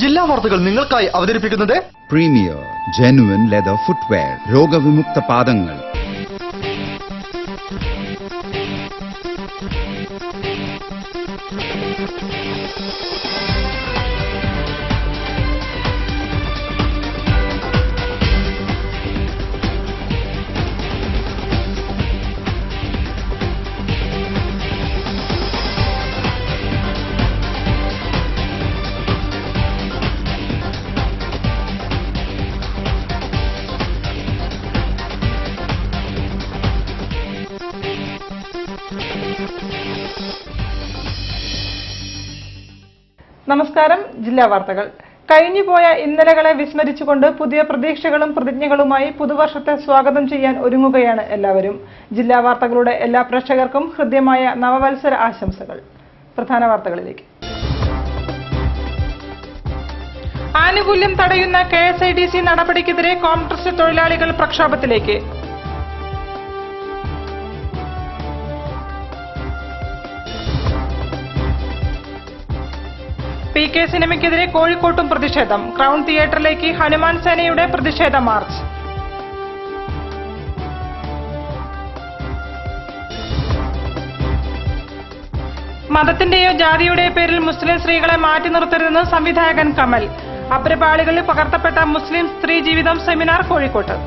ജില്ലാ വാർത്തകൾ നിങ്ങൾക്കായി അവതരിപ്പിക്കുന്നത് പ്രീമിയർ ജെനുവിൻ ലെതർ ഫുട്വെയർ, രോഗവിമുക്ത പാദങ്ങൾ. നമസ്കാരം. ജില്ലാ വാർത്തകൾ. കഴിഞ്ഞുപോയ ഇന്നലകളെ വിസ്മരിച്ചുകൊണ്ട് പുതിയ പ്രതീക്ഷകളും പ്രതിജ്ഞകളുമായി പുതുവർഷത്തെ സ്വാഗതം ചെയ്യാൻ ഒരുങ്ങുകയാണ് എല്ലാവരും. ജില്ലാ വാർത്തകളുടെ എല്ലാ പ്രേക്ഷകർക്കും ഹൃദ്യമായ നവവത്സര ആശംസകൾ. പ്രധാന വാർത്തകളിലേക്ക്. ആനുകൂല്യം തടയുന്ന KSIDC നടപടിക്കെതിരെ കോൺഗ്രസ് തൊഴിലാളികൾ പ്രക്ഷോഭത്തിലേക്ക്. PK സിനിമയ്ക്കെതിരെ കോഴിക്കോട്ടും പ്രതിഷേധം. ക്രൗൺ തിയേറ്ററിലേക്ക് ഹനുമാൻ സേനയുടെ പ്രതിഷേധ മാർച്ച്. മതത്തിന്റെയോ ജാതിയുടെയോ പേരിൽ മുസ്ലിം സ്ത്രീകളെ മാറ്റി നിർത്തരുതെന്ന് സംവിധായകൻ കമൽ. അഭ്രപാളികളിൽ പകർത്തപ്പെട്ട മുസ്ലിം സ്ത്രീ ജീവിതം സെമിനാർ കോഴിക്കോട്ട്.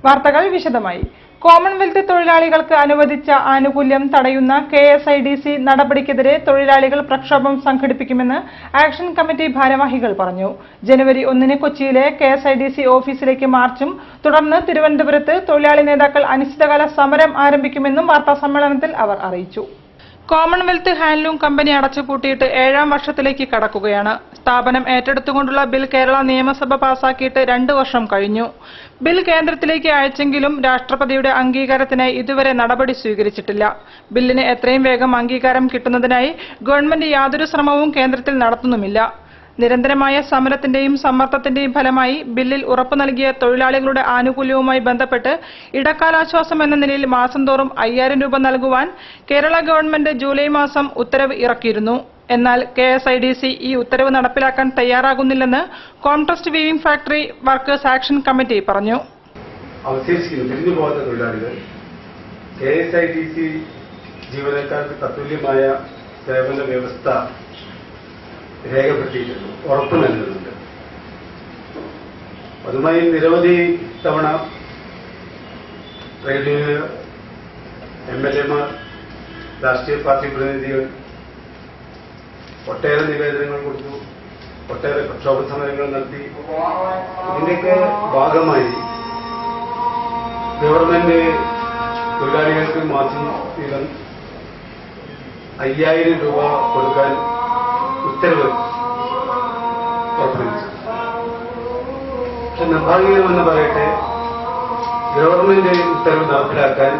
വാർത്തകൾ വിശദമായി. കോമൺവെൽത്ത് തൊഴിലാളികൾക്ക് അനുവദിച്ച ആനുകൂല്യം തടയുന്ന KSIDC നടപടിക്കെതിരെ തൊഴിലാളികൾ പ്രക്ഷോഭം സംഘടിപ്പിക്കുമെന്ന് ആക്ഷൻ കമ്മിറ്റി ഭാരവാഹികൾ പറഞ്ഞു. ജനുവരി 1 കൊച്ചിയിലെ KSIDC ഓഫീസിലേക്ക് മാർച്ചും തുടർന്ന് തിരുവനന്തപുരത്ത് തൊഴിലാളി നേതാക്കൾ അനിശ്ചിതകാല സമരം ആരംഭിക്കുമെന്നും വാർത്താസമ്മേളനത്തിൽ അവർ അറിയിച്ചു. കോമൺവെൽത്ത് ഹാൻഡ്ലൂം കമ്പനി അടച്ചുപൂട്ടിയിട്ട് 7ാം വർഷത്തിലേക്ക് കടക്കുകയാണ്. സ്ഥാപനം ഏറ്റെടുത്തുകൊണ്ടുള്ള ബിൽ കേരള നിയമസഭ പാസാക്കിയിട്ട് 2 വർഷം കഴിഞ്ഞു. ബിൽ കേന്ദ്രത്തിലേക്ക് അയച്ചെങ്കിലും രാഷ്ട്രപതിയുടെ അംഗീകാരത്തിനായി ഇതുവരെ നടപടി സ്വീകരിച്ചിട്ടില്ല. ബില്ലിന് എത്രയും വേഗം അംഗീകാരം കിട്ടുന്നതിനായി ഗവൺമെന്റ് യാതൊരു ശ്രമവും കേന്ദ്രത്തിൽ നടത്തുന്നുമില്ല. നിരന്തരമായ സമരത്തിന്റെയും സമ്മർദ്ദത്തിന്റെയും ഫലമായി ബില്ലിൽ ഉറപ്പു നൽകിയ തൊഴിലാളികളുടെ ആനുകൂല്യവുമായി ബന്ധപ്പെട്ട് ഇടക്കാലാശ്വാസം എന്ന നിലയിൽ മാസം തോറും 5000 രൂപ നൽകുവാൻ കേരള ഗവൺമെന്റ് ജൂലൈ മാസം ഉത്തരവ് ഇറക്കിയിരുന്നു. എന്നാൽ KSIDC ഈ ഉത്തരവ് നടപ്പിലാക്കാൻ തയ്യാറാകുന്നില്ലെന്ന് Comtrust weaving factory workers action committee പറഞ്ഞു. KSIDC ജീവനക്കാർക്ക് തത്തുല്യമായ സേവന വ്യവസ്ഥ രേഖപ്പെടുത്തിയിട്ടുണ്ട്, ഉറപ്പു നൽകുന്നുണ്ട്. അതുമായി നിരവധി തവണ ട്രേഡ് യൂണിയൻ MLAമാർ, രാഷ്ട്രീയ പാർട്ടി പ്രതിനിധികൾ ഒട്ടേറെ നിവേദനങ്ങൾ കൊടുത്തു, ഒട്ടേറെ പ്രക്ഷോഭ സമരങ്ങൾ നടത്തി. ഇതിന്റെയൊക്കെ ഭാഗമായി ഗവൺമെന്റ് തൊഴിലാളികൾക്ക് മാസം വീതം 5000 രൂപ കൊടുക്കാൻ ഉത്തരവ് പുറപ്പെടുവിച്ചു. പക്ഷെ നിർഭാഗ്യമെന്ന് പറയട്ടെ, ഗവൺമെന്റ് ഉത്തരവ് നടപ്പിലാക്കാൻ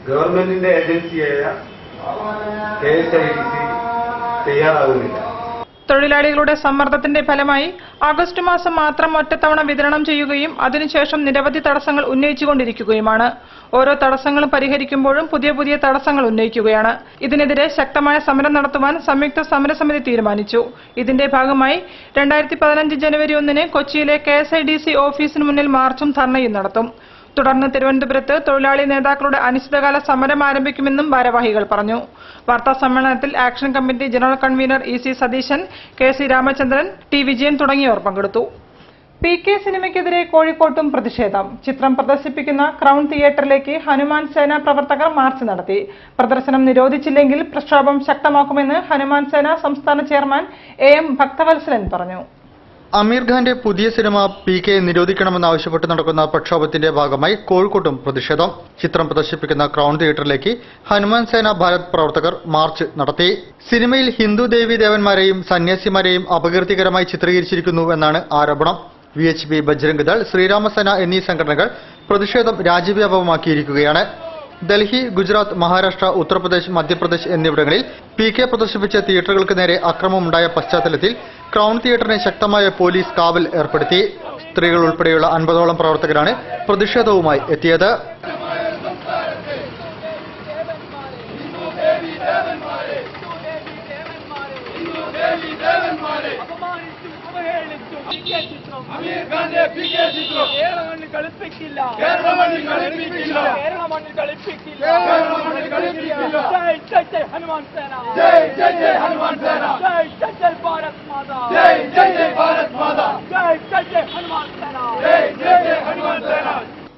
ഗവൺമെന്റിന്റെ ഏജൻസിയായ KSIDC തയ്യാറാകുന്നില്ല. തൊഴിലാളികളുടെ സമ്മർദ്ദത്തിന്റെ ഫലമായി ആഗസ്റ്റ് മാസം മാത്രം ഒറ്റത്തവണ വിതരണം ചെയ്യുകയും അതിനുശേഷം നിരവധി തടസ്സങ്ങൾ ഉന്നയിച്ചുകൊണ്ടിരിക്കുകയുമാണ്. ഓരോ തടസ്സങ്ങളും പരിഹരിക്കുമ്പോഴും പുതിയ തടസ്സങ്ങൾ ഉന്നയിക്കുകയാണ്. ഇതിനെതിരെ ശക്തമായ സമരം നടത്തുവാൻ സംയുക്ത സമരസമിതി തീരുമാനിച്ചു. ഇതിന്റെ ഭാഗമായി 2015 ജനുവരി 1 കൊച്ചിയിലെ KSIDC ഓഫീസിന് മുന്നിൽ മാർച്ചും ധർണയും നടത്തും. തുടർന്ന് തിരുവനന്തപുരത്ത് തൊഴിലാളി നേതാക്കളുടെ അനിശ്ചിതകാല സമരം ആരംഭിക്കുമെന്നും ഭാരവാഹികൾ പറഞ്ഞു. വാർത്താ സമ്മേളനത്തിൽ action committee general convener EC Satheesan, KC Ramachandran, T Vijayan തുടങ്ങിയവർ പങ്കെടുത്തു. PK സിനിമയ്ക്കെതിരെ കോഴിക്കോട്ടും പ്രതിഷേധം. ചിത്രം പ്രദർശിപ്പിക്കുന്ന ക്രൗൺ തിയേറ്ററിലേക്ക് ഹനുമാൻ സേന പ്രവർത്തകർ മാർച്ച് നടത്തി. പ്രദർശനം നിരോധിച്ചില്ലെങ്കിൽ പ്രക്ഷോഭം ശക്തമാക്കുമെന്ന് ഹനുമാൻ സേന സംസ്ഥാന ചെയർമാൻ AM ഭക്തവത്സലൻ പറഞ്ഞു. അമീർ ഖാന്റെ പുതിയ സിനിമ PK നിരോധിക്കണമെന്നാവശ്യപ്പെട്ട് നടക്കുന്ന പ്രക്ഷോഭത്തിന്റെ ഭാഗമായി കോഴിക്കോട്ടും പ്രതിഷേധം. ചിത്രം പ്രദർശിപ്പിക്കുന്ന ക്രൗൺ തിയേറ്ററിലേക്ക് ഹനുമാൻ സേന ഭാരത് പ്രവർത്തകർ മാർച്ച് നടത്തി. സിനിമയിൽ ഹിന്ദു ദേവീ ദേവന്മാരെയും സന്യാസിമാരെയും അപകീർത്തികരമായി ചിത്രീകരിച്ചിരിക്കുന്നുവെന്നാണ് ആരോപണം. VHP, ബജ്രംഗ് ദൾ, ശ്രീരാമസേന എന്നീ സംഘടനകൾ പ്രതിഷേധം രാജ്യവ്യാപകമാക്കിയിരിക്കുകയാണ്. ഡൽഹി, ഗുജറാത്ത്, മഹാരാഷ്ട്ര, ഉത്തർപ്രദേശ്, മധ്യപ്രദേശ് എന്നിവിടങ്ങളിൽ PK പ്രദർശിപ്പിച്ച തിയേറ്ററുകൾക്ക് നേരെ അക്രമമുണ്ടായ പശ്ചാത്തലത്തിൽ ക്രൗൺ തിയേറ്ററിന് ശക്തമായ പോലീസ് കാവൽ ഏർപ്പെടുത്തി. സ്ത്രീകൾ ഉൾപ്പെടെയുള്ള 50ഓളം പ്രവർത്തകരാണ് പ്രതിഷേധവുമായി എത്തിയത്.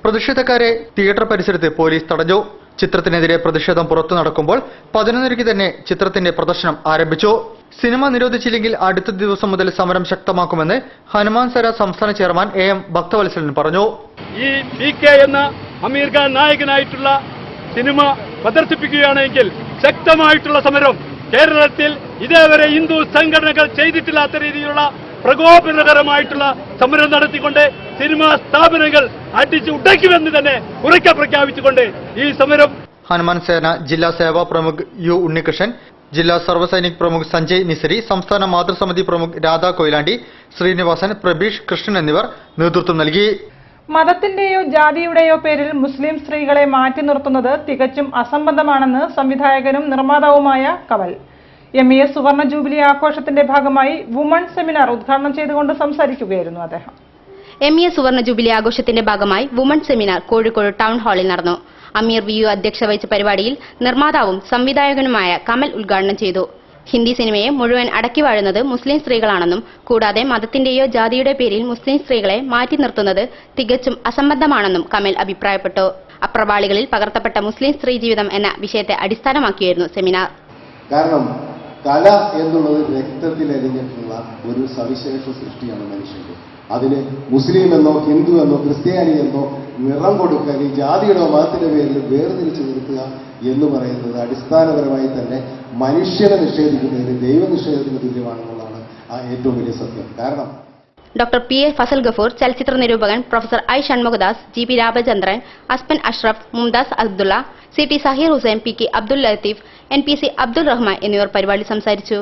പ്രതിഷേധക്കാരെ തിയേറ്റർ പരിസരത്ത് പോലീസ് തടഞ്ഞു. ചിത്രത്തിനെതിരെ പ്രതിഷേധം പുറത്തു നടക്കുമ്പോൾ 11:00 തന്നെ ചിത്രത്തിന്റെ പ്രദർശനം ആരംഭിച്ചു. സിനിമ നിരോധിച്ചില്ലെങ്കിൽ അടുത്ത ദിവസം മുതൽ സമരം ശക്തമാക്കുമെന്ന് ഹനുമാൻ സര സംസ്ഥാന ചെയർമാൻ AM ഭക്തവത്സലൻ പറഞ്ഞു. ഈ PK എന്ന അമീർ ഖാൻ നായകനായിട്ടുള്ള സിനിമ പ്രദർശിപ്പിക്കുകയാണെങ്കിൽ ശക്തമായിട്ടുള്ള സമരം കേരളത്തിൽ ഇതേവരെ ഹിന്ദു സംഘടനകൾ ചെയ്തിട്ടില്ലാത്ത രീതിയിലുള്ള പ്രകോപനകരമായിട്ടുള്ള സമരം നടത്തിക്കൊണ്ട് സിനിമാ സ്ഥാപനങ്ങൾ അടിച്ചു ഉടയ്ക്കുമെന്ന് തന്നെ ഉറക്കെ പ്രഖ്യാപിച്ചുകൊണ്ട് ഈ സമരം ഹനുമാൻ സേന ജില്ലാ സേവാ പ്രമുഖ് U ഉണ്ണികൃഷ്ണൻ, ജില്ലാ സർവ്വസൈനിക് പ്രമുഖ് സഞ്ജയ് നിസരി, സംസ്ഥാന മാതൃസമിതി പ്രമുഖ് രാധാ കൊയിലാണ്ടി, ശ്രീനിവാസൻ, പ്രബീഷ് കൃഷ്ണൻ എന്നിവർ നേതൃത്വം നൽകി. മതത്തിന്റെയോ ജാതിയുടെയോ പേരിൽ മുസ്ലിം സ്ത്രീകളെ മാറ്റി നിർത്തുന്നത് തികച്ചും അസംബന്ധമാണെന്ന് സംവിധായകനും നിർമ്മാതാവുമായ കമൽ MES സുവർണ ജൂബിലി ആഘോഷത്തിന്റെ ഭാഗമായി വുമൺ സെമിനാർ ഉദ്ഘാടനം ചെയ്തുകൊണ്ട് സംസാരിക്കുകയായിരുന്നു അദ്ദേഹം. MES സുവർണ ജൂബിലി ആഘോഷത്തിന്റെ ഭാഗമായി വുമൺ സെമിനാർ കോഴിക്കോട് ടൗൺ ഹാളിൽ നടന്നു. അമീർ VU അധ്യക്ഷത വഹിച്ച പരിപാടിയിൽ നിർമ്മാതാവും സംവിധായകനുമായ കമൽ ഉദ്ഘാടനം ചെയ്തു. ഹിന്ദി സിനിമയെ മുഴുവൻ അടക്കി വാഴുന്നത് മുസ്ലിം സ്ത്രീകളാണെന്നും കൂടാതെ മതത്തിന്റെയോ ജാതിയുടെ പേരിൽ മുസ്ലിം സ്ത്രീകളെ മാറ്റി നിർത്തുന്നത് തികച്ചും അസംബന്ധമാണെന്നും കമൽ അഭിപ്രായപ്പെട്ടു. അപ്രവാളികളിൽ പകർത്തപ്പെട്ട മുസ്ലിം സ്ത്രീ ജീവിതം എന്ന വിഷയത്തെ അടിസ്ഥാനമാക്കിയായിരുന്നു സെമിനാർ. കാരണം കല എന്നുള്ളത് രക്തത്തിലരിഞ്ഞിട്ടുള്ള ഒരു സവിശേഷ സൃഷ്ടിയാണ് മനുഷ്യന്റെ. അതിന് മുസ്ലിം എന്നോ ഹിന്ദു എന്നോ ക്രിസ്ത്യാനി എന്നോ നിറം കൊടുക്കാൻ ഈ ജാതിയുടെ മതത്തിന്റെ പേരിൽ വേർതിരിച്ചു നിർത്തുക എന്ന് പറയുന്നത് അടിസ്ഥാനപരമായി തന്നെ മനുഷ്യനെ നിഷേധിക്കുന്നതിന് ദൈവനിഷേധത്തിന് തുല്യമാണെന്നുള്ളതാണ് ഏറ്റവും വലിയ സത്യം. കാരണം ഡോക്ടർ PA ഫസൽ ഗഫൂർ, ചലച്ചിത്ര നിരൂപകൻ professor I Shanmukhadas, GB Ramachandran, Aspan Ashraf, Mumtaz Abdulla, CT Zaheer Hussain, PK Abdul Latheef, NPC Abdul Rahman എന്നിവർ പരിപാടി സംസാരിച്ചു.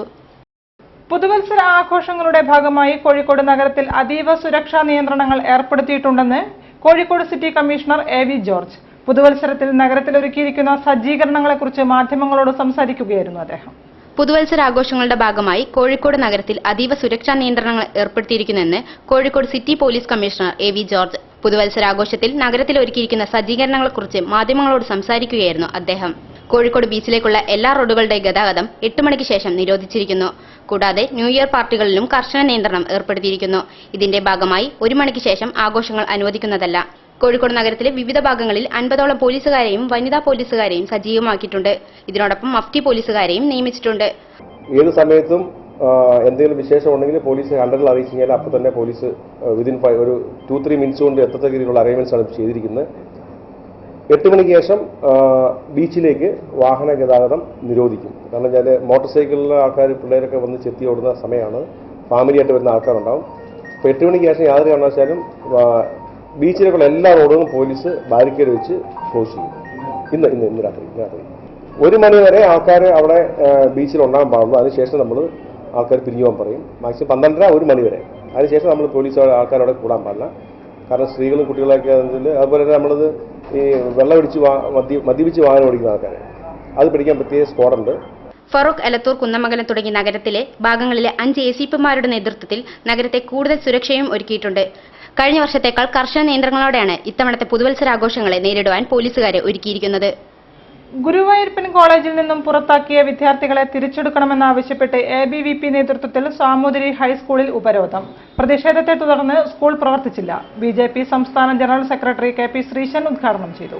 പുതുവത്സര ആഘോഷങ്ങളുടെ ഭാഗമായി കോഴിക്കോട് നഗരത്തിൽ അതീവ സുരക്ഷാ നിയന്ത്രണങ്ങൾ ഏർപ്പെടുത്തിയിട്ടുണ്ടെന്ന് Kozhikode city commissioner AV George. പുതുവത്സരത്തിൽ നഗരത്തിൽ ഒരുക്കിയിരിക്കുന്ന സജ്ജീകരണങ്ങളെക്കുറിച്ച് മാധ്യമങ്ങളോട് സംസാരിക്കുകയായിരുന്നു അദ്ദേഹം. പുതുവത്സരാഘോഷങ്ങളുടെ ഭാഗമായി കോഴിക്കോട് നഗരത്തിൽ അതീവ സുരക്ഷാ നിയന്ത്രണങ്ങൾ ഏർപ്പെടുത്തിയിരിക്കുന്നെന്ന് Kozhikode city police commissioner AV George. പുതുവത്സരാഘോഷത്തിൽ നഗരത്തിൽ ഒരുക്കിയിരിക്കുന്ന സജ്ജീകരണങ്ങളെക്കുറിച്ച് മാധ്യമങ്ങളോട് സംസാരിക്കുകയായിരുന്നു അദ്ദേഹം. കോഴിക്കോട് ബീച്ചിലേക്കുള്ള എല്ലാ റോഡുകളുടെ ഗതാഗതം 8 മണിക്ക് ശേഷം നിരോധിച്ചിരിക്കുന്നു. കൂടാതെ ന്യൂ ഇയർ പാർട്ടികളിലും കർശന നിയന്ത്രണം ഏർപ്പെടുത്തിയിരിക്കുന്നു. ഇതിന്റെ ഭാഗമായി 1 മണിക്ക് ശേഷം ആഘോഷങ്ങൾ അനുവദിക്കുന്നതല്ല. കോഴിക്കോട് നഗരത്തിലെ വിവിധ ഭാഗങ്ങളിൽ 50ഓളം പോലീസുകാരെയും വനിതാ പോലീസുകാരെയും സജീവമാക്കിയിട്ടുണ്ട്. ഇതിനോടൊപ്പം മഫ്തി പോലീസുകാരെയും നിയമിച്ചിട്ടുണ്ട്. ഏത് സമയത്തും എന്തെങ്കിലും വിശേഷം ഉണ്ടെങ്കിൽ പോലീസ് അണ്ടറിൽ അറിയിച്ചു കഴിഞ്ഞാൽ അപ്പോൾ തന്നെ പോലീസ് വിതിൻ ഒരു 2-3 മിനിറ്റ്സ് കൊണ്ട് എത്തത്തക്ക രീതിയിലുള്ള അറേഞ്ച്മെന്റ്സ് ആണ് ചെയ്തിരിക്കുന്നത്. 8 മണിക്ക് ശേഷം ബീച്ചിലേക്ക് വാഹന ഗതാഗതം നിരോധിക്കും. കാരണം വെച്ചാൽ മോട്ടോർ സൈക്കിളിലെ ആൾക്കാർ പിള്ളേരൊക്കെ വന്ന് ചെത്തി ഓടുന്ന സമയമാണ്. ഫാമിലിയായിട്ട് വരുന്ന ആൾക്കാരുണ്ടാവും. അപ്പോൾ 8 മണിക്ക് ശേഷം യാതൊരു കാരണവശാലും ബീച്ചിലേക്കുള്ള എല്ലാ റോഡുകളും പോലീസ് ബാരിക്കേഡ് വെച്ച് ക്ലോസ് ചെയ്യും. ഇന്ന് രാത്രി 1 മണി വരെ ആൾക്കാർ അവിടെ ബീച്ചിൽ ഉണ്ടാകാൻ പാടുള്ളൂ. അതിനുശേഷം നമ്മൾ ആൾക്കാർ പിരിഞ്ഞു പോകാൻ പറയും. മാക്സിമം 12:30 1 മണി വരെ. അതിനുശേഷം നമ്മൾ പോലീസ് ആൾക്കാരവിടെ കൂടാൻ പാടില്ല. കാരണം സ്ത്രീകളും കുട്ടികളൊക്കെ അതുപോലെ തന്നെ നമ്മളത് ഈ വെള്ളമടിച്ച് മദ്യപിച്ച് വാഹനം ഓടിക്കുന്ന ആൾക്കാരെ അത് പിടിക്കാൻ പ്രത്യേക സ്ക്വാഡുണ്ട്. ഫറൂഖ്, എലത്തൂർ, കുന്നമംഗലം തുടങ്ങിയ നഗരത്തിലെ ഭാഗങ്ങളിലെ 5 ACPമാരുടെ നേതൃത്വത്തിൽ നഗരത്തെ കൂടുതൽ സുരക്ഷയും ഒരുക്കിയിട്ടുണ്ട്. കഴിഞ്ഞ വർഷത്തേക്കാൾ കർശന നിയന്ത്രണങ്ങളോടെയാണ് ഇത്തവണത്തെ പുതുവത്സരാഘോഷങ്ങളെ നേരിടുവാൻ പോലീസുകാരെ ഒരുക്കിയിരിക്കുന്നത്. ഗുരുവായൂരപ്പൻ കോളേജിൽ നിന്നും പുറത്താക്കിയ വിദ്യാർത്ഥികളെ തിരിച്ചെടുക്കണമെന്നാവശ്യപ്പെട്ട് ABVP നേതൃത്വത്തിൽ സാമൂതിരി ഹൈസ്കൂളിൽ ഉപരോധം. പ്രതിഷേധത്തെ തുടർന്ന് സ്കൂൾ പ്രവർത്തിച്ചില്ല. BJP സംസ്ഥാന ജനറൽ സെക്രട്ടറി KP ശ്രീശൻ ഉദ്ഘാടനം ചെയ്തു.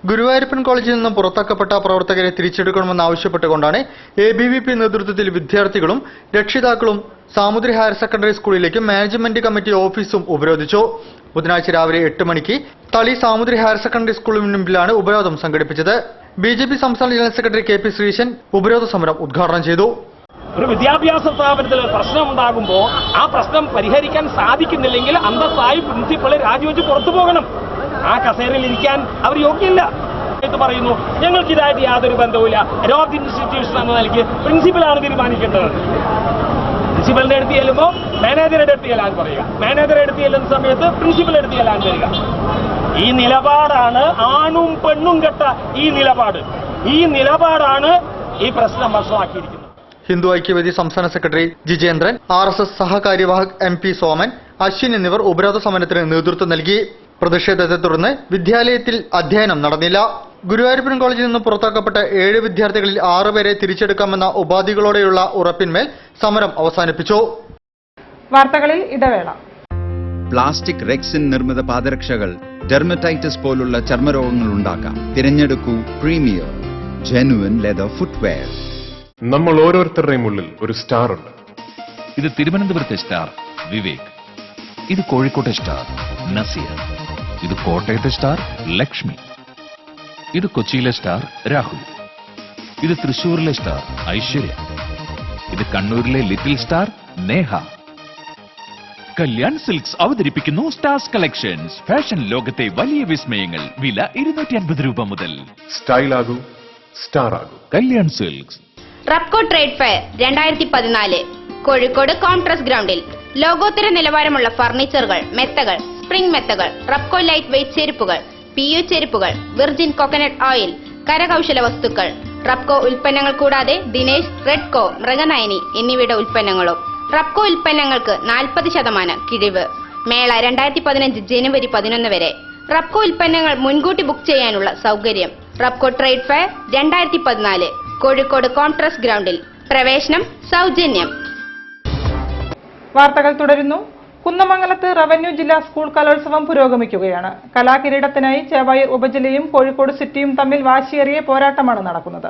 ഗുരുവായൂരപ്പൻ കോളേജിൽ നിന്നും പുറത്താക്കപ്പെട്ട പ്രവർത്തകരെ തിരിച്ചെടുക്കണമെന്നാവശ്യപ്പെട്ടുകൊണ്ടാണ് ABVP നേതൃത്വത്തിൽ വിദ്യാർത്ഥികളും രക്ഷിതാക്കളും സാമൂതിരി ഹയർ സെക്കൻഡറി സ്കൂളിലേക്കും മാനേജ്മെന്റ് കമ്മിറ്റി ഓഫീസും ഉപരോധിച്ചു. ബുധനാഴ്ച രാവിലെ 8 മണിക്ക് തളി സാമൂതിരി ഹയർ സെക്കൻഡറി സ്കൂളിന് മുമ്പിലാണ് ഉപരോധം സംഘടിപ്പിച്ചത്. BJP സംസ്ഥാന ജനറൽ സെക്രട്ടറി KP ശ്രീശൻ ഉപരോധ സമരം ഉദ്ഘാടനം ചെയ്തു. ഒരു വിദ്യാഭ്യാസ സ്ഥാപനത്തിൽ പ്രശ്നമുണ്ടാകുമ്പോൾ ആ പ്രശ്നം പരിഹരിക്കാൻ സാധിക്കുന്നില്ലെങ്കിൽ അന്തസ്സായി പ്രിൻസിപ്പൾ രാജിവെച്ച് പുറത്തു പോകണം. ആ കസേരയിൽ ഇരിക്കാൻ അവർ യോഗ്യല്ല എന്ന് പറയുന്നു. ഞങ്ങൾക്ക് ഇതായിട്ട് യാതൊരു ബന്ധവുമില്ല. ഓഫ് ഇൻസ്റ്റിറ്റ്യൂഷൻ എന്ന നിലയ്ക്ക് പ്രിൻസിപ്പലാണ് തീരുമാനിക്കേണ്ടത്. പ്രിൻസിപ്പലിന്റെ അടുത്ത് ചെല്ലുമ്പോൾ മാനേജറുടെ അടുത്ത് ചെല്ലാൻ പറയുക. മാനേജറുടെ അടുത്ത് ചെല്ലുന്ന സമയത്ത് പ്രിൻസിപ്പലിന്റെ അടുത്ത് ചെല്ലാൻ വരിക. ഈ നിലപാടാണ് ആണും പെണ്ണും കെട്ട ഈ നിലപാടാണ് ഈ പ്രശ്നം വഷളാക്കിയിരിക്കുന്നത്. ഹിന്ദു ഐക്യവേദി സംസ്ഥാന secretary Jijendran, RSS സഹകാര്യവാഹക് MP Soman, Ashwin എന്നിവർ ഉപരോധ സമരത്തിന് നേതൃത്വം നൽകി. പ്രതിഷേധത്തെ തുടർന്ന് വിദ്യാലയത്തിൽ അധ്യയനം നടന്നില്ല. ഗുരുവായൂരപ്പൻ കോളേജിൽ നിന്ന് പുറത്താക്കപ്പെട്ട 7 വിദ്യാർത്ഥികളിൽ 6 പേരെ തിരിച്ചെടുക്കാമെന്ന ഉപാധികളോടെയുള്ള ഉറപ്പിന്മേൽ സമരം അവസാനിപ്പിച്ചു. വാർത്തകളിൽ ഇടവേള. പ്ലാസ്റ്റിക് റെക്സിൻ നിർമ്മിത പാദരക്ഷകൾ ഡെർമറ്റൈറ്റിസ് പോലുള്ള ചർമ്മരോഗങ്ങൾ ഉണ്ടാക്കാം. തിരഞ്ഞെടുക്കൂ പ്രീമിയർ ജെനുവിൻ ലെതർ ഫുട്വെയർ. നമ്മൾ ഓരോരുത്തരുടെയും ഉള്ളിൽ ഒരു സ്റ്റാർ ഉണ്ട്. ഇത് തിരുവനന്തപുരത്തെ സ്റ്റാർ വിവേക്, ഇത് കോഴിക്കോട്ടെ സ്റ്റാർ നസീർ, ഇത് കോട്ടയത്തെ സ്റ്റാർ ലക്ഷ്മി, ഇത് കൊച്ചിയിലെ സ്റ്റാർ രാഹുൽ, ഇത് തൃശൂരിലെ സ്റ്റാർ ഐശ്വര്യ, ഇത് കണ്ണൂരിലെ little star Neha. Kalyan silks അവതരിപ്പിക്കുന്നു സ്റ്റാർസ് കളക്ഷൻസ്. ഫാഷൻ ലോകത്തെ വലിയ വിസ്മയങ്ങൾ. വില 250 രൂപ മുതൽ. സ്റ്റൈൽ ആകൂ, സ്റ്റാർ ആകൂ. Kalyan silks. Rubco trade fair 2014 Kozhikode Comtrust ഗ്രൗണ്ടിൽ ലോകോത്തര നിലവാരമുള്ള ഫർണിച്ചറുകൾ, മെത്തകൾ, സ്പ്രിംഗ് മെത്തകൾ, റബ്കോ ലൈറ്റ് വെയ്റ്റ് ചെരുപ്പുകൾ, PU ചെരുപ്പുകൾ, വിർജിൻ കോക്കനട്ട് ഓയിൽ, കരകൗശല വസ്തുക്കൾ, റബ്കോ ഉൽപ്പന്നങ്ങൾ കൂടാതെ ദിനേശ്, റെഡ്കോ, മൃഗനയനി എന്നിവയുടെ ഉൽപ്പന്നങ്ങളും. റബ്കോ ഉൽപ്പന്നങ്ങൾക്ക് 40% കിഴിവ്. മേള 2015 ജനുവരി 11 വരെ. റബ്കോ ഉൽപ്പന്നങ്ങൾ മുൻകൂട്ടി ബുക്ക് ചെയ്യാനുള്ള സൗകര്യം. റബ്കോ ട്രേഡ് ഫെയർ 2014 കോഴിക്കോട് കോൺട്രസ് ഗ്രൗണ്ടിൽ. പ്രവേശനം സൗജന്യം. വാർത്തകൾ തുടരുന്നു. കുന്നമംഗലത്ത് റവന്യൂ ജില്ലാ സ്കൂൾ കലോത്സവം പുരോഗമിക്കുകയാണ്. കലാകിരീടത്തിനായി ചേവായൂർ ഉപജില്ലയും കോഴിക്കോട് സിറ്റിയും തമ്മിൽ വാശിയേറിയ പോരാട്ടമാണ് നടക്കുന്നത്.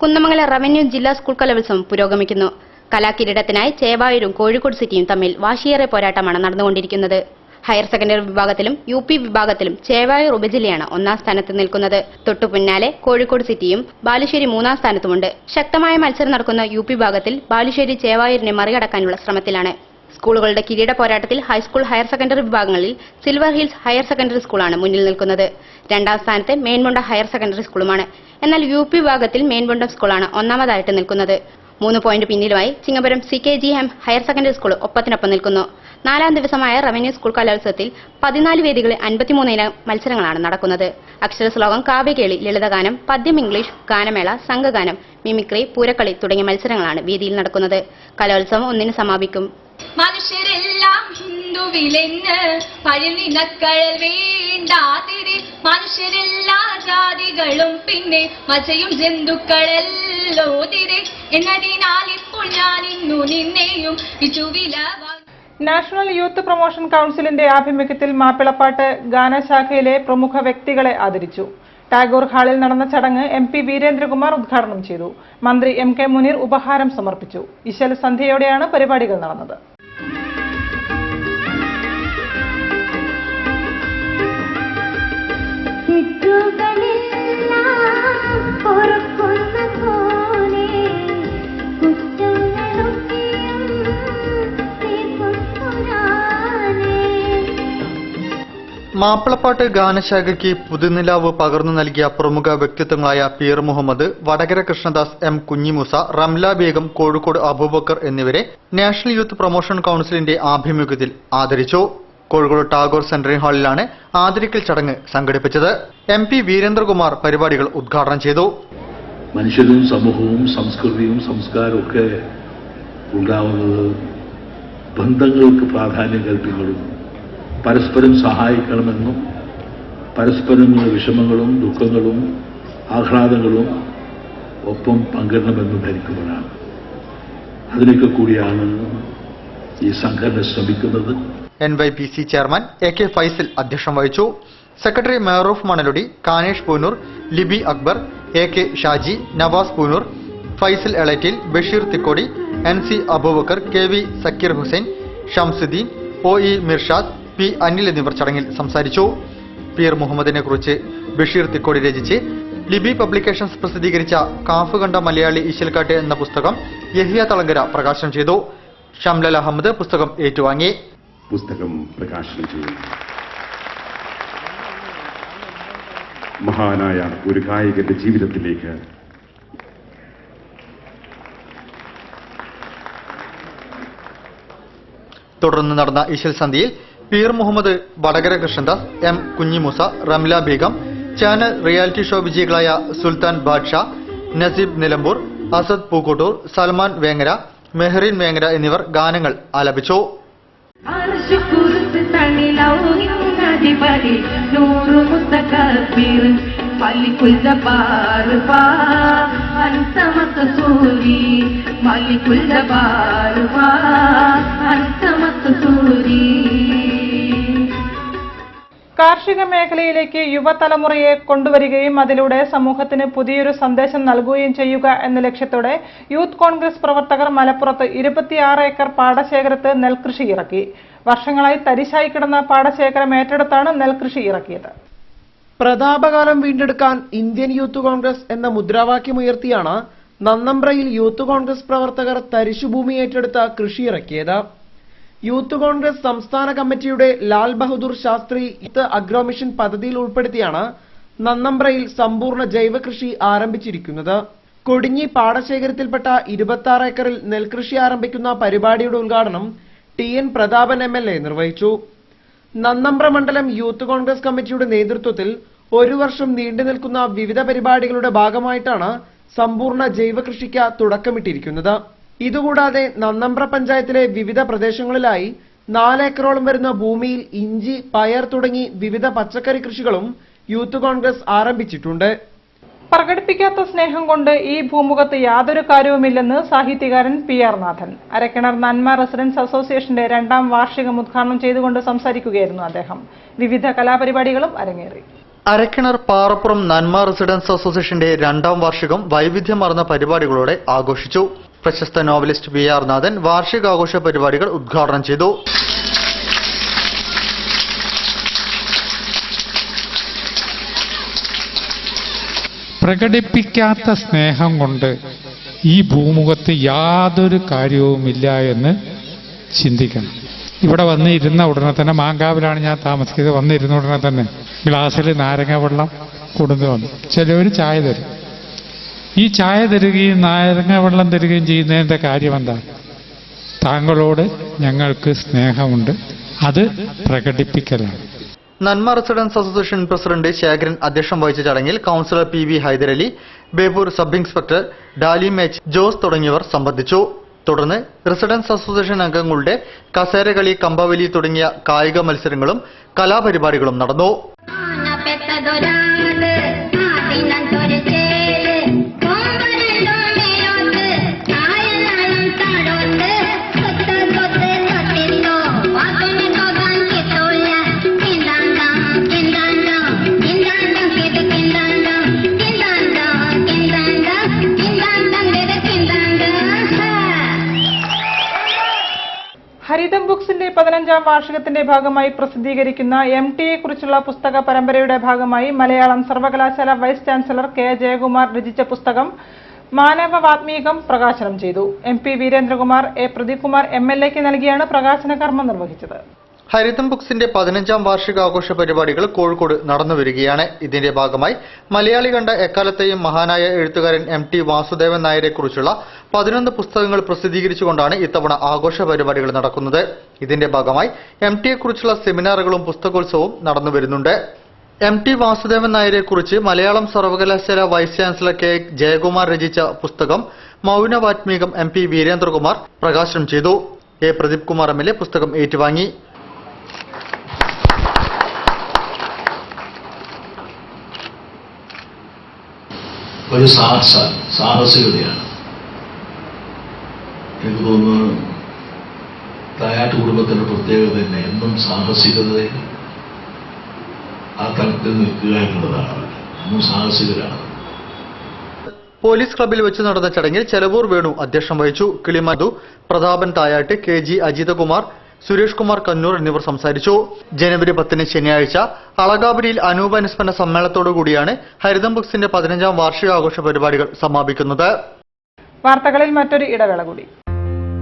കുന്നമംഗലം റവന്യൂ ജില്ലാ സ്കൂൾ കലോത്സവം പുരോഗമിക്കുന്നു. കലാകിരീടത്തിനായി ചേവായൂരും കോഴിക്കോട് സിറ്റിയും തമ്മിൽ വാശിയേറെ പോരാട്ടമാണ് നടന്നുകൊണ്ടിരിക്കുന്നത്. ഹയർ സെക്കൻഡറി വിഭാഗത്തിലും UP വിഭാഗത്തിലും ചേവായൂർ ഉപജില്ലയാണ് 1ാം സ്ഥാനത്ത് നിൽക്കുന്നത്. തൊട്ടു പിന്നാലെ കോഴിക്കോട് സിറ്റിയും ബാലുശ്ശേരി 3ാം സ്ഥാനത്തുമുണ്ട്. ശക്തമായ മത്സരം നടക്കുന്ന UP വിഭാഗത്തിൽ ബാലുശ്ശേരി ചേവായൂരിനെ മറികടക്കാനുള്ള ശ്രമത്തിലാണ്. സ്കൂളുകളുടെ കിരീട പോരാട്ടത്തിൽ ഹൈസ്കൂൾ, ഹയർ സെക്കൻഡറി വിഭാഗങ്ങളിൽ സിൽവർ ഹിൽസ് ഹയർ സെക്കൻഡറി സ്കൂളാണ് മുന്നിൽ നിൽക്കുന്നത്. 2ാം സ്ഥാനത്ത് മേൻമുണ്ട ഹയർ സെക്കൻഡറി സ്കൂളുമാണ്. എന്നാൽ UP വിഭാഗത്തിൽ മേൻമുണ്ടം സ്കൂളാണ് 1ാമതായിട്ട് നിൽക്കുന്നത്. 3 പോയിന്റ് പിന്നിലുമായി Chingapuram CKGM higher secondary school ഒപ്പത്തിനൊപ്പം നിൽക്കുന്നു. 4ാം ദിവസമായ റവന്യൂ സ്കൂൾ കലോത്സവത്തിൽ 14 വേദികളിൽ 53 ഇനം മത്സരങ്ങളാണ് നടക്കുന്നത്. അക്ഷരശ്ലോകം, കാവ്യകേളി, ലളിതഗാനം, പദ്യം, ഇംഗ്ലീഷ്, ഗാനമേള, സംഘഗാനം, മിമിക്രി, പൂരക്കളി തുടങ്ങിയ മത്സരങ്ങളാണ് വേദിയിൽ നടക്കുന്നത്. കലോത്സവം 1-ന് സമാപിക്കും. മനുഷ്യരെല്ലാം ഹിന്ദുവിലെന്ന് പഴനിനക്കഴൽ വേണ്ടാതിരി. മനുഷ്യരെല്ലാ ജാതികളും പിന്നെ മച്ചയും ജന്തുക്കളല്ലോ തിരെ എന്നതിനാൽ ഇപ്പോൾ ഞാൻ ഇന്നു നിന്നെയും വിചുവില. നാഷണൽ യൂത്ത് പ്രൊമോഷൻ കൌൺസിലിന്റെ ആഭിമുഖ്യത്തിൽ മാപ്പിളപ്പാട്ട് ഗാനശാഖയിലെ പ്രമുഖ വ്യക്തികളെ ആദരിച്ചു. ടാഗോർ ഹാളിൽ നടന്ന ചടങ്ങ് MP വീരേന്ദ്രകുമാർ ഉദ്ഘാടനം ചെയ്തു. മന്ത്രി MK മുനീർ ഉപഹാരം സമർപ്പിച്ചു. ഇശൽ സന്ധ്യയോടെയാണ് പരിപാടികൾ നടന്നത്. മാപ്പിളപ്പാട്ട് ഗാനശാഖയ്ക്ക് പുതുനിലാവ് പകർന്നു നൽകിയ പ്രമുഖ വ്യക്തിത്വങ്ങളായ പീർ മുഹമ്മദ്, വടകര കൃഷ്ണദാസ്, M കുഞ്ഞിമൂസ, റംല ബേഗം, കോഴിക്കോട് അബൂബക്കർ എന്നിവരെ നാഷണൽ യൂത്ത് പ്രൊമോഷൻ കൌൺസിലിന്റെ ആഭിമുഖ്യത്തിൽ ആദരിച്ചു. കോഴിക്കോട് ടാഗോർ സെൻട്രൽ ഹാളിലാണ് ആദരിക്കൽ ചടങ്ങ് സംഘടിപ്പിച്ചത്. MP വീരേന്ദ്രകുമാർ പരിപാടികൾ ഉദ്ഘാടനം ചെയ്തു. മനുഷ്യരും സമൂഹവും സംസ്കൃതിയും സംസ്കാരവും ഒക്കെ ഉണ്ടാവുന്നത് ബന്ധങ്ങൾക്ക് പ്രാധാന്യം കൽപ്പിക്കുന്നതും പരസ്പരം സഹായിക്കണമെന്നും പരസ്പരം വിഷമങ്ങളും ദുഃഖങ്ങളും ആഹ്ലാദങ്ങളും ഒപ്പം പങ്കിടണമെന്നും ധരിക്കുമ്പോഴാണ്. അതിനൊക്കെ കൂടിയാണ് ഈ സംഘടന ശ്രമിക്കുന്നത്. NYPC ചെയർമാൻ AK ഫൈസൽ അധ്യക്ഷം വഹിച്ചു. Secretary Mehroof Manaludi, Kanesh Poonoor, Libi Akbar, AK Shaji, Navas Poonoor, Faisal Elettil, Basheer Thikkodi, NC Aboobacker, KV Zakir Hussain, Shamsuddin, OE Mirshad, P Anil എന്നിവർ ചടങ്ങിൽ സംസാരിച്ചു. പീർ മുഹമ്മദിനെ കുറിച്ച് ബഷീർ തിക്കോടി രചിച്ച് ലിബി പബ്ലിക്കേഷൻസ് പ്രസിദ്ധീകരിച്ച കാഫ് കണ്ട മലയാളി ഇശൽക്കാട്ട് എന്ന പുസ്തകം യഹിയ തളങ്കര പ്രകാശനം ചെയ്തു. ഷംലൽ അഹമ്മദ് പുസ്തകം ഏറ്റുവാങ്ങി. പുസ്തകം പ്രകാശനം ചെയ്യുന്നു. മഹാനായ ഒരു ഗായകന്റെ ജീവിതത്തിലേക്ക് തുടർന്ന് നടന്ന ഇശൽ സന്ധ്യയിൽ Peer Muhammad Vadakara Krishnadas, M Kunhimoosa, Ramla Begum, channel reality show വിജയികളായ സുൽത്താൻ ബാദ്ഷാ, നസീബ് നിലമ്പൂർ, അസദ് പൂക്കോട്ടൂർ, സൽമാൻ വേങ്ങര, മെഹ്റിൻ വേങ്ങര എന്നിവർ ഗാനങ്ങൾ ആലപിച്ചു. കാർഷിക മേഖലയിലേക്ക് യുവതലമുറയെ കൊണ്ടുവരികയും അതിലൂടെ സമൂഹത്തിന് പുതിയൊരു സന്ദേശം നൽകുകയും ചെയ്യുക എന്ന ലക്ഷ്യത്തോടെ യൂത്ത് കോൺഗ്രസ് പ്രവർത്തകർ മലപ്പുറത്ത് 26 ഏക്കർ പാടശേഖരത്ത് നെൽകൃഷി ഇറക്കി. വർഷങ്ങളായി തരിശായി കിടന്ന പാടശേഖരം ഏറ്റെടുത്താണ് നെൽകൃഷി ഇറക്കിയത്. പ്രതാപകാലം വീണ്ടെടുക്കാൻ ഇന്ത്യൻ യൂത്ത് കോൺഗ്രസ് എന്ന മുദ്രാവാക്യമുയർത്തിയാണ് നന്നമ്പ്രയിൽ യൂത്ത് കോൺഗ്രസ് പ്രവർത്തകർ തരിശുഭൂമി ഏറ്റെടുത്ത കൃഷി ഇറക്കിയത്. യൂത്ത് കോൺഗ്രസ് സംസ്ഥാന കമ്മിറ്റിയുടെ ലാൽ ബഹദൂർ ശാസ്ത്രി അഗ്രോ മിഷൻ പദ്ധതിയിൽ ഉൾപ്പെടുത്തിയാണ് നന്നമ്പ്രയിൽ സമ്പൂർണ്ണ ജൈവ കൃഷി ആരംഭിച്ചിരിക്കുന്നത്. കൊടിഞ്ഞി പാടശേഖരത്തിൽപ്പെട്ട 26 ഏക്കറിൽ നെൽകൃഷി ആരംഭിക്കുന്ന പരിപാടിയുടെ ഉദ്ഘാടനം TN പ്രതാപൻ MLA നിർവഹിച്ചു. നന്നമ്പ്ര മണ്ഡലം യൂത്ത് കോൺഗ്രസ് കമ്മിറ്റിയുടെ നേതൃത്വത്തിൽ ഒരു വർഷം നീണ്ടു നിൽക്കുന്ന വിവിധ പരിപാടികളുടെ ഭാഗമായിട്ടാണ് സമ്പൂർണ്ണ ജൈവ കൃഷിക്ക് തുടക്കമിട്ടിരിക്കുന്നത്. ഇതുകൂടാതെ നന്നമ്പ്ര പഞ്ചായത്തിലെ വിവിധ പ്രദേശങ്ങളിലായി 4 ഏക്കറോളം വരുന്ന ഭൂമിയിൽ ഇഞ്ചി, പയർ തുടങ്ങി വിവിധ പച്ചക്കറി കൃഷികളും യൂത്ത് കോൺഗ്രസ് ആരംഭിച്ചിട്ടുണ്ട്. പ്രകടിപ്പിക്കാത്ത സ്നേഹം കൊണ്ട് ഈ ഭൂമുഖത്ത് യാതൊരു കാര്യവുമില്ലെന്ന് സാഹിത്യകാരൻ PR നാഥൻ. അരക്കിണർ നന്മ റെസിഡൻസ് അസോസിയേഷന്റെ 2ാം വാർഷികം ഉദ്ഘാടനം ചെയ്തുകൊണ്ട് സംസാരിക്കുകയായിരുന്നു അദ്ദേഹം. വിവിധ കലാപരിപാടികളും അരങ്ങേറി. അരക്കിണർ പാറപ്പുറം നന്മ റെസിഡൻസ് അസോസിയേഷന്റെ 2ാം വാർഷികം വൈവിധ്യമാർന്ന പരിപാടികളോടെ ആഘോഷിച്ചു. പ്രശസ്ത നോവലിസ്റ്റ് PR നാഥൻ വാർഷികാഘോഷ പരിപാടികൾ ഉദ്ഘാടനം ചെയ്തു. പ്രകടിപ്പിക്കാത്ത സ്നേഹം കൊണ്ട് ഈ ഭൂമുഖത്ത് യാതൊരു കാര്യവുമില്ല എന്ന് ചിന്തിക്കണം. ഇവിടെ വന്നിരുന്ന ഉടനെ തന്നെ, മാങ്കാവിലാണ് ഞാൻ താമസിക്കുന്നത്, വന്നിരുന്ന ഉടനെ തന്നെ ഗ്ലാസ്സിൽ നാരങ്ങ വെള്ളം കൊണ്ടു വന്നു. ചിലവർ ചായ തരും. ഈ ചായ തരികയും നാരങ്ങ വെള്ളം തരികയും ചെയ്യുന്നതിൻ്റെ കാര്യം എന്താ? താങ്കളോട് ഞങ്ങൾക്ക് സ്നേഹമുണ്ട്, അത് പ്രകടിപ്പിക്കലാണ്. Nanma residence association president Sekharan അധ്യക്ഷം വഹിച്ച ചടങ്ങിൽ councillor PV Hyderali, Beypore sub inspector Dalim H. Jose തുടങ്ങിയവർ സംബന്ധിച്ചു. തുടർന്ന് റെസിഡൻസ് അസോസിയേഷൻ അംഗങ്ങളുടെ കസേരകളി, കമ്പവലി തുടങ്ങിയ കായിക മത്സരങ്ങളും കലാപരിപാടികളും നടന്നു. ഹരിതം ബുക്സിന്റെ 15ാം വാർഷികത്തിന്റെ ഭാഗമായി പ്രസിദ്ധീകരിക്കുന്ന MTയെ കുറിച്ചുള്ള പുസ്തക പരമ്പരയുടെ ഭാഗമായി മലയാളം സർവകലാശാല വൈസ് ചാൻസലർ K. ജയകുമാർ രചിച്ച പുസ്തകം മാനവവാത്മീകം പ്രകാശനം ചെയ്തു. MP Veerendrakumar, A. പ്രദീപ് കുമാർ MLAക്ക് നൽകിയാണ് പ്രകാശന കർമ്മം നിർവഹിച്ചത്. ഹരിതം ബുക്സിന്റെ 15ാം വാർഷികാഘോഷ പരിപാടികൾ കോഴിക്കോട് നടന്നുവരികയാണ്. ഇതിന്റെ ഭാഗമായി മലയാളി കണ്ട എക്കാലത്തെയും മഹാനായ എഴുത്തുകാരൻ MT വാസുദേവൻ നായരെ കുറിച്ചുള്ള 11 പുസ്തകങ്ങൾ പ്രസിദ്ധീകരിച്ചുകൊണ്ടാണ് ഇത്തവണ ആഘോഷ പരിപാടികൾ നടക്കുന്നത്. ഇതിന്റെ ഭാഗമായി MTയെ കുറിച്ചുള്ള സെമിനാറുകളും പുസ്തകോത്സവവും നടന്നുവരുന്നുണ്ട്. MT വാസുദേവൻ നായരെ കുറിച്ച് മലയാളം സർവകലാശാല വൈസ് ചാൻസലർ K. ജയകുമാർ രചിച്ച പുസ്തകം മൗനവാത്മീകം MP വീരേന്ദ്രകുമാർ പ്രകാശനം ചെയ്തു. A. പ്രദീപ് കുമാർ MLA പുസ്തകം ഏറ്റുവാങ്ങി. ഒരു സാഹസികതയാണ്. എനിക്ക് തോന്നുന്നു തായാട്ട് കുടുംബത്തിന്റെ പ്രത്യേകത തന്നെ എന്നും സാഹസികതയിൽ ആ തലത്തിൽ നിൽക്കുക എന്നുള്ളതാണ്. എന്നും സാഹസികരാണ്. പോലീസ് ക്ലബ്ബിൽ വെച്ച് നടന്ന ചടങ്ങിൽ ചെലവൂർ വേണു അധ്യക്ഷം വഹിച്ചു. കിളിമധു, പ്രതാപൻ തായാട്ട്, KG അജിതകുമാർ, സുരേഷ് കുമാർ കന്നൂർ എന്നിവർ സംസാരിച്ചു. ജനുവരി 10 ശനിയാഴ്ച അളകാപുരിയിൽ അനൂപനുസ്മരണ സമ്മേളനത്തോടുകൂടിയാണ് ഹരിതം ബുക്സിന്റെ 15ാം വാർഷികാഘോഷ പരിപാടികൾ സമാപിക്കുന്നത്. വാർത്തകളിൽ മറ്റൊരു ഇടവേള കൂടി.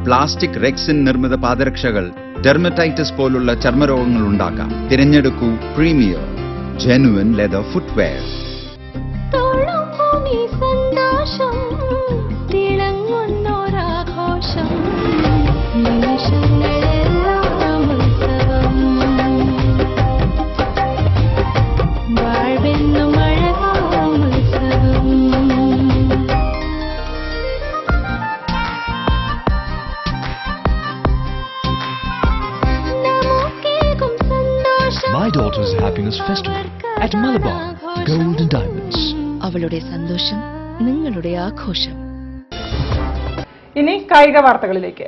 പ്ലാസ്റ്റിക് റെക്സിൻ നിർമ്മിത പാദരക്ഷകൾ ഡെർമറ്റൈറ്റിസ് പോലുള്ള ചർമ്മരോഗങ്ങൾ ഉണ്ടാക്കാം. തിരഞ്ഞെടുക്കൂ premier genuine leather footwear. my daughter's happiness festival at Malabar Gold and Diamonds. അവളുടെ സന്തോഷം നിങ്ങളുടെ ആഘോഷം. ഇനി കായിക വാർത്തകളിലേക്ക്.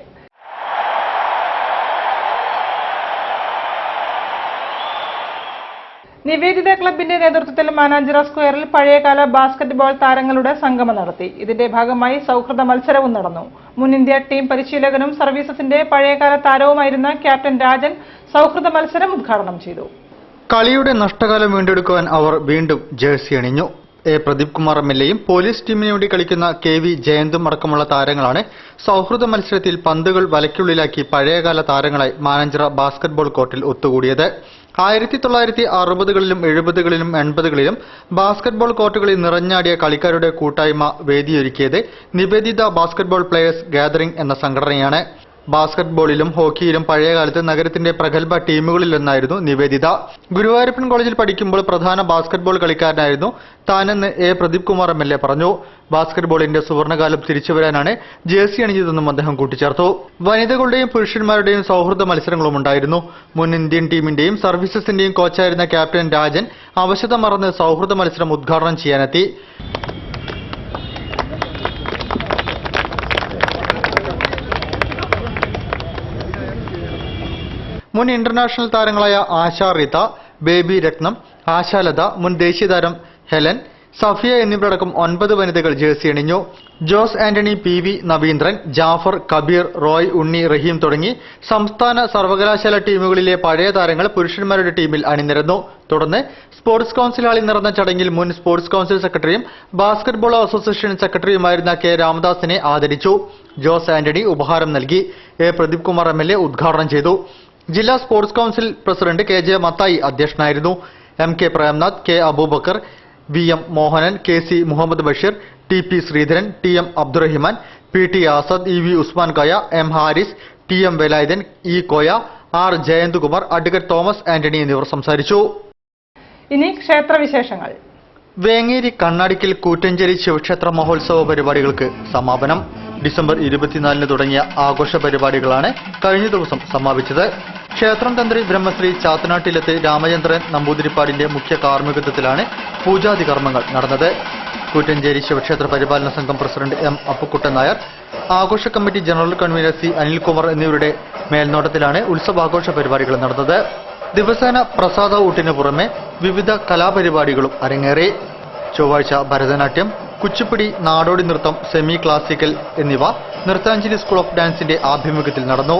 നിവേദിത ക്ലബിന്റെ നേതൃത്വത്തിൽ മാനാഞ്ചിറ സ്ക്വയറിൽ പഴയകാല ബാസ്കറ്റ്ബോൾ താരങ്ങളുടെ സംഗമം നടത്തി. ഇതിന്റെ ഭാഗമായി സൗഹൃദ മത്സരവും നടന്നു. മുൻ ഇന്ത്യ ടീം പരിശീലകനും സർവീസസിന്റെ പഴയകാല താരവുമായിരുന്ന ക്യാപ്റ്റൻ രാജൻ സൗഹൃദ മത്സരം ഉദ്ഘാടനം ചെയ്തു. കളിയുടെ നഷ്ടകാലം വീണ്ടെടുക്കുവാൻ അവർ വീണ്ടും ജേഴ്സി അണിഞ്ഞു. പ്രദീപ് കുമാർ എംഎൽഎയും പോലീസ് ടീമിന് വേണ്ടി കളിക്കുന്ന KV ജയന്തും അടക്കമുള്ള താരങ്ങളാണ് സൗഹൃദ മത്സരത്തിൽ പന്തുകൾ വലയ്ക്കുള്ളിലാക്കി പഴയകാല താരങ്ങളായി മാനാഞ്ചിറ ബാസ്കറ്റ്ബോൾ കോർട്ടിൽ ഒത്തുകൂടിയത്. 1960കളിലും 70കളിലും 80കളിലും ബാസ്കറ്റ്ബോൾ കോർട്ടുകളിൽ നിറഞ്ഞാടിയ കളിക്കാരുടെ കൂട്ടായ്മ വേദിയൊരുക്കിയത് നിവേദിത ബാസ്കറ്റ്ബോൾ പ്ലേയേഴ്സ് ഗാദറിംഗ് എന്ന സംഘടനയാണ്. ബാസ്കറ്റ്ബോളിലും ഹോക്കിയിലും പഴയകാലത്ത് നഗരത്തിന്റെ പ്രഗത്ഭ ടീമുകളിലൊന്നായിരുന്നു നിവേദിത. ഗുരുവായൂരപ്പൻ കോളേജിൽ പഠിക്കുമ്പോൾ പ്രധാന ബാസ്കറ്റ്ബോൾ കളിക്കാരനായിരുന്നു താനെന്ന് പ്രദീപ് കുമാർ എംഎൽഎ പറഞ്ഞു. ബാസ്കറ്റ്ബോളിന്റെ സുവർണകാലം തിരിച്ചുവരാനാണ് ജേഴ്സി അണിഞ്ഞതെന്നും അദ്ദേഹം കൂട്ടിച്ചേർത്തു. വനിതകളുടെയും പുരുഷന്മാരുടെയും സൗഹൃദ മത്സരങ്ങളും ഉണ്ടായിരുന്നു. മുൻ ഇന്ത്യൻ ടീമിന്റെയും സർവീസസിന്റെയും കോച്ചായിരുന്ന ക്യാപ്റ്റൻ രാജൻ അവശത മറന്ന് സൗഹൃദ മത്സരം ഉദ്ഘാടനം ചെയ്യാനെത്തി. മുൻ ഇന്റർനാഷണൽ താരങ്ങളായ ആശാ റീത്ത, ബേബി രത്നം, ആശാലത, മുൻ ദേശീയ താരം ഹെലൻ, സഫിയ എന്നിവരടക്കം 9 വനിതകൾ ജേഴ്സി അണിഞ്ഞു. ജോസ് ആന്റണി, PV നവീന്ദ്രൻ, ജാഫർ, കബീർ, റോയ്, ഉണ്ണി, റഹീം തുടങ്ങി സംസ്ഥാന സർവകലാശാല ടീമുകളിലെ പഴയ താരങ്ങൾ പുരുഷന്മാരുടെ ടീമിൽ അണിനിരന്നു. തുടർന്ന് സ്പോർട്സ് കൌൺസിൽ ഹാളിൽ നടന്ന ചടങ്ങിൽ മുൻ സ്പോർട്സ് കൌൺസിൽ സെക്രട്ടറിയും ബാസ്കറ്റ്ബോൾ അസോസിയേഷൻ സെക്രട്ടറിയുമായിരുന്ന K രാമദാസിനെ ആദരിച്ചു. ജോസ് ആന്റണി ഉപഹാരം നൽകി. പ്രദീപ് കുമാർ MLA ഉദ്ഘാടനം ചെയ്തു. ജില്ലാ sports council president KJ Mathai അധ്യക്ഷനായിരുന്നു. MK Premnath, K Aboobacker, VM Mohanan, KC Muhammad Basheer, TP Sreedharan, TM Abdurahiman, PT Asad, EV Usman Koya, M Haris, TM Velayudhan, E Koya, R Jayanthkumar, advocate Thomas Antony എന്നിവർ സംസാരിച്ചു. ഇനി ക്ഷേത്രവിശേഷങ്ങൾ. വേങ്ങേരി കണ്ണാടിക്കൽ കൂറ്റഞ്ചേരി ശിവക്ഷേത്ര മഹോത്സവ പരിപാടികൾക്ക് സമാപനം. ഡിസംബർ 24 തുടങ്ങിയ ആഘോഷ പരിപാടികളാണ് കഴിഞ്ഞ ദിവസം സമാപിച്ചത്. ക്ഷേത്രം തന്ത്രി ബ്രഹ്മശ്രീ ചാത്തനാട്ടിലത്ത് രാമചന്ദ്രൻ നമ്പൂതിരിപ്പാടിന്റെ മുഖ്യ കാർമ്മികത്വത്തിലാണ് പൂജാതി കർമ്മങ്ങൾ നടന്നത്. കൂറ്റഞ്ചേരി ശിവക്ഷേത്ര പരിപാലന സംഘം പ്രസിഡന്റ് M അപ്പുക്കുട്ടൻ നായർ, ആഘോഷ committee general convener C Anilkumar എന്നിവരുടെ മേൽനോട്ടത്തിലാണ് ഉത്സവാഘോഷ പരിപാടികൾ നടന്നത്. ദിവസേന പ്രസാദ ഊട്ടിന് പുറമെ വിവിധ കലാപരിപാടികളും അരങ്ങേറി. ചൊവ്വാഴ്ച ഭരതനാട്യം, കുച്ചിപ്പുടി, നാടോടി നൃത്തം, സെമി ക്ലാസിക്കൽ എന്നിവ നൃത്താഞ്ജലി സ്കൂൾ ഓഫ് ഡാൻസിന്റെ ആഭിമുഖ്യത്തിൽ നടന്നു.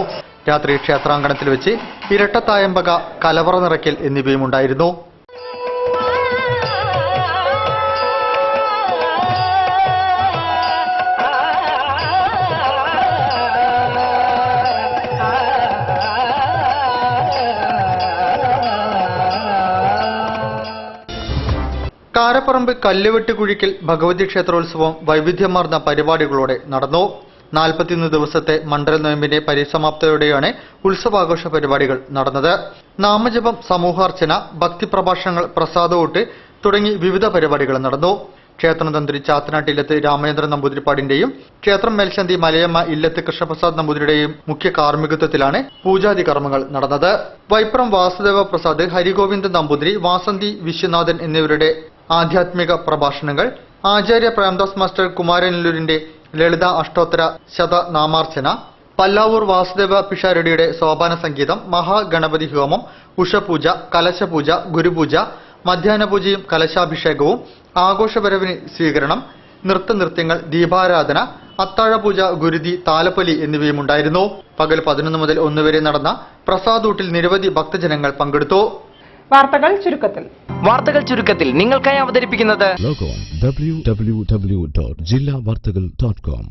രാത്രി ക്ഷേത്രാങ്കണത്തിൽ വെച്ച് ഇരട്ടത്തായമ്പക, കലവറ നിറയ്ക്കൽ എന്നിവയും ഉണ്ടായിരുന്നു. കാരപ്പറമ്പ് കല്ലുവെട്ട് കുഴിക്കൽ ഭഗവതി ക്ഷേത്രോത്സവം വൈവിധ്യമാർന്ന പരിപാടികളോടെ നടന്നു. 41 ദിവസത്തെ മണ്ഡല നോയമ്പിന്റെ പരിസമാപ്തിയോടെയാണ് ഉത്സവാഘോഷ പരിപാടികൾ നടന്നത്. നാമജപം, സമൂഹാർച്ചന, ഭക്തി പ്രഭാഷണങ്ങൾ, പ്രസാദവൂട്ട് തുടങ്ങി വിവിധ പരിപാടികൾ നടന്നു. ക്ഷേത്രം തന്ത്രി ചാത്തനാട്ടില്ലത്ത് രാമചന്ദ്രൻ നമ്പൂതിരിപ്പാടിന്റെയും ക്ഷേത്രം മേൽശാന്തി മലയമ്മ ഇല്ലത്ത് കൃഷ്ണപ്രസാദ് നമ്പൂതിരിയുടെയും മുഖ്യ കാർമ്മികത്വത്തിലാണ് പൂജാതി കർമ്മങ്ങൾ നടന്നത്. വൈപ്രം വാസുദേവ പ്രസാദ്, ഹരിഗോവിന്ദൻ നമ്പൂതിരി, വാസന്തി വിശ്വനാഥൻ എന്നിവരുടെ ആധ്യാത്മിക പ്രഭാഷണങ്ങൾ, ആചാര്യ പ്രേംദാസ് മാസ്റ്റർ കുമാരനെല്ലൂരിന്റെ ലളിത അഷ്ടോത്തര ശതനാമാർച്ചന, പല്ലാവൂർ വാസുദേവ പിഷാരടിയുടെ സോപാന സംഗീതം, മഹാഗണപതി ഹോമം, ഉഷപൂജ, കലശപൂജ, ഗുരുപൂജ, മധ്യാഹ്ന പൂജയും കലശാഭിഷേകവും, ആഘോഷപരവിന് സ്വീകരണം, നൃത്തനൃത്യങ്ങൾ, ദീപാരാധന, അത്താഴപൂജ, ഗുരുതി, താലപ്പൊലി എന്നിവയും ഉണ്ടായിരുന്നു. പകൽ 11 മുതൽ 1 വരെ നടന്ന പ്രസാദൂട്ടിൽ നിരവധി ഭക്തജനങ്ങൾ പങ്കെടുത്തു. വാർത്തകൾ ചുരുക്കത്തിൽ നിങ്ങൾക്കായി അവതരിപ്പിക്കുന്നത് www.jillavartagal.com.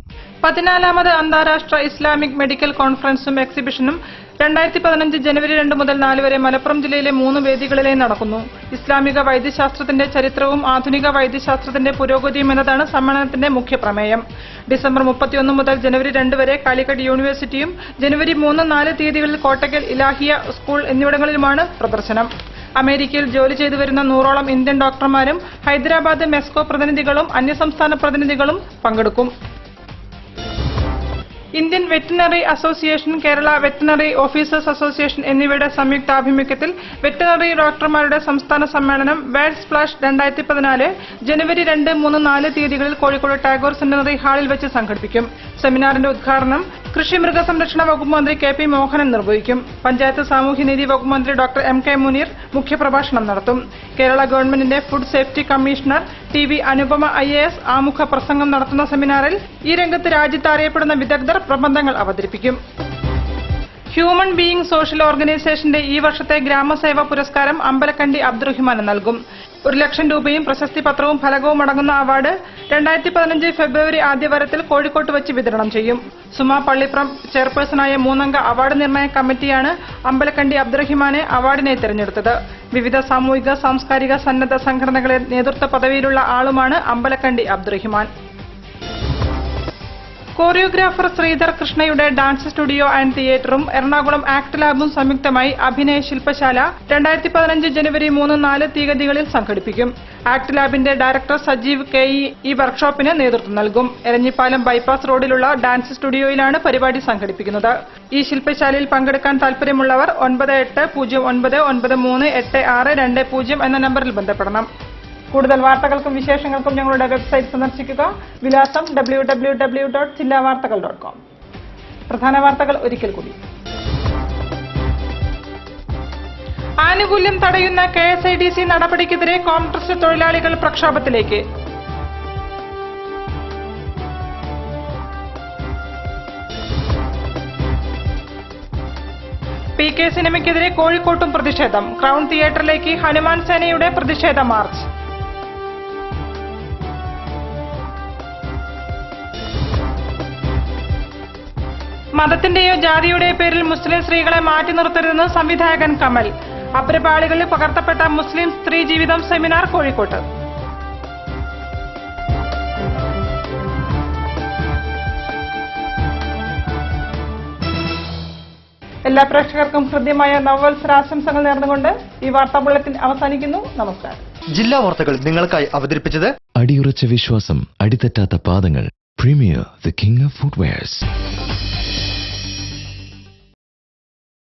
14ാമത് അന്താരാഷ്ട്ര ഇസ്ലാമിക് മെഡിക്കൽ കോൺഫറൻസും എക്സിബിഷനും 2015 ജനുവരി 2 മുതൽ 4 വരെ മലപ്പുറം ജില്ലയിലെ 3 വേദികളിലായി നടക്കുന്നു. ഇസ്ലാമിക വൈദ്യശാസ്ത്രത്തിന്റെ ചരിത്രവും ആധുനിക വൈദ്യശാസ്ത്രത്തിന്റെ പുരോഗതിയും എന്നതാണ് സമ്മേളനത്തിന്റെ മുഖ്യ പ്രമേയം. ഡിസംബർ 31 മുതൽ ജനുവരി 2 വരെ കാലിക്കറ്റ് യൂണിവേഴ്സിറ്റിയും ജനുവരി 3, 4 തീയതികളിൽ കോട്ടക്കൽ ഇലാഹിയ സ്കൂൾ എന്നിവിടങ്ങളിലുമാണ് പ്രദർശനം. അമേരിക്കയിൽ ജോലി ചെയ്തു വരുന്ന 100ഓളം ഇന്ത്യൻ ഡോക്ടർമാരും ഹൈദരാബാദ് മെസ്കോ പ്രതിനിധികളും അന്യസംസ്ഥാന പ്രതിനിധികളും പങ്കെടുക്കും. Indian veterinary association, Kerala veterinary officers association എന്നിവയുടെ സംയുക്താഭിമുഖ്യത്തിൽ വെറ്റിനറി ഡോക്ടർമാരുടെ സംസ്ഥാന സമ്മേളനം വേൾഡ് സ്പ്ലാഷ് 2014 ജനുവരി 2, 3, 4 തീയതികളിൽ കോഴിക്കോട് ടാഗോർ സെന്റിനറി ഹാളിൽ വെച്ച് സംഘടിപ്പിക്കും. സെമിനാറിന്റെ ഉദ്ഘാടനം കൃഷി മൃഗസംരക്ഷണ വകുപ്പ് മന്ത്രി KP മോഹനൻ നിർവഹിക്കും. പഞ്ചായത്ത് സാമൂഹ്യനീതി വകുപ്പ് മന്ത്രി ഡോക്ടർ MK മുനീർ മുഖ്യപ്രഭാഷണം നടത്തും. കേരള ഗവൺമെന്റിന്റെ food safety commissioner TV Anupama IAS ആമുഖ പ്രസംഗം നടത്തുന്ന സെമിനാറിൽ ഈ രംഗത്ത് രാജ്യത്ത് അറിയപ്പെടുന്ന വിദഗ്ധർ പ്രബന്ധങ്ങൾ അവതരിപ്പിക്കും. ഹ്യൂമൻ ബീയിങ് സോഷ്യൽ ഓർഗനൈസേഷന്റെ ഈ വർഷത്തെ ഗ്രാമസേവ പുരസ്കാരം അമ്പലക്കണ്ടി അബ്ദുറഹിമാന് നൽകും. 1 ലക്ഷം രൂപയും പ്രശസ്തി പത്രവും ഫലകവും അടങ്ങുന്ന അവാർഡ് 2015 ഫെബ്രുവരി ആദ്യവാരത്തിൽ കോഴിക്കോട്ട് വെച്ച് വിതരണം ചെയ്യും. സുമ പള്ളിപ്രം ചെയർപേഴ്സണായ 3-അംഗ അവാർഡ് നിർണയ കമ്മിറ്റിയാണ് അമ്പലക്കണ്ടി അബ്ദുറഹിമാനെ അവാർഡിനായി തെരഞ്ഞെടുത്തത്. വിവിധ സാമൂഹിക, സാംസ്കാരിക, സന്നദ്ധ സംഘടനകളെ നേതൃത്വ പദവിയിലുള്ള ആളുമാണ് അമ്പലക്കണ്ടി അബ്ദുറഹിമാൻ. കോറിയോഗ്രാഫർ ശ്രീധർ കൃഷ്ണയുടെ ഡാൻസ് സ്റ്റുഡിയോ ആൻഡ് തിയേറ്ററും എറണാകുളം ആക്ട് ലാബും സംയുക്തമായി അഭിനയ ശില്പശാല 2015 ജനുവരി 3, 4 തീയതികളിൽ സംഘടിപ്പിക്കും. ആക്ട് ലാബിന്റെ ഡയറക്ടർ സജീവ് KE ഈ വർക്ക്ഷോപ്പിന് നേതൃത്വം നൽകും. എരഞ്ഞിപ്പാലം ബൈപ്പാസ് റോഡിലുള്ള ഡാൻസ് സ്റ്റുഡിയോയിലാണ് പരിപാടി സംഘടിപ്പിക്കുന്നത്. ഈ ശില്പശാലയിൽ പങ്കെടുക്കാൻ താൽപര്യമുള്ളവർ 980939386220 എന്ന നമ്പറിൽ ബന്ധപ്പെടണം. കൂടുതൽ വാർത്തകൾക്കും വിശേഷങ്ങൾക്കും ഞങ്ങളുടെ വെബ്സൈറ്റ് സന്ദർശിക്കുക. വിലാസം www.jillavartakal.com. പ്രധാന വാർത്തകൾ ഒരിക്കൽ കൂടി. ആനുകൂല്യം തടയുന്ന KSIDC നടപടിക്കെതിരെ കോൺഗ്രസ് തൊഴിലാളികൾ പ്രക്ഷോഭത്തിലേക്ക്. PK സിനിമയ്ക്കെതിരെ കോഴിക്കോട്ടും പ്രതിഷേധം. ക്രൗൺ തിയേറ്ററിലേക്ക് ഹനുമാൻ സേനയുടെ പ്രതിഷേധ മാർച്ച്. മതത്തിന്റെയോ ജാതിയുടെയോ പേരിൽ മുസ്ലിം സ്ത്രീകളെ മാറ്റി നിർത്തരുതെന്ന് സംവിധായകൻ കമൽ. അപരപാളികളിൽ പകർത്തപ്പെട്ട മുസ്ലിം സ്ത്രീ ജീവിതം സെമിനാർ കോഴിക്കോട്ട്. എല്ലാ പ്രേക്ഷകർക്കും ഹൃദ്യമായ നവവത്സരാശംസകൾ നേർന്നുകൊണ്ട് ഈ വാർത്താ ബുള്ളറ്റിൻ അവസാനിക്കുന്നു. നമസ്കാരം. ജില്ലാ വാർത്തകൾ നിങ്ങൾക്കായി അവതരിപ്പിച്ചത് അടിയുറച്ച വിശ്വാസം, അടിതെറ്റാത്ത പാദങ്ങൾ. Premier, the king of footwears.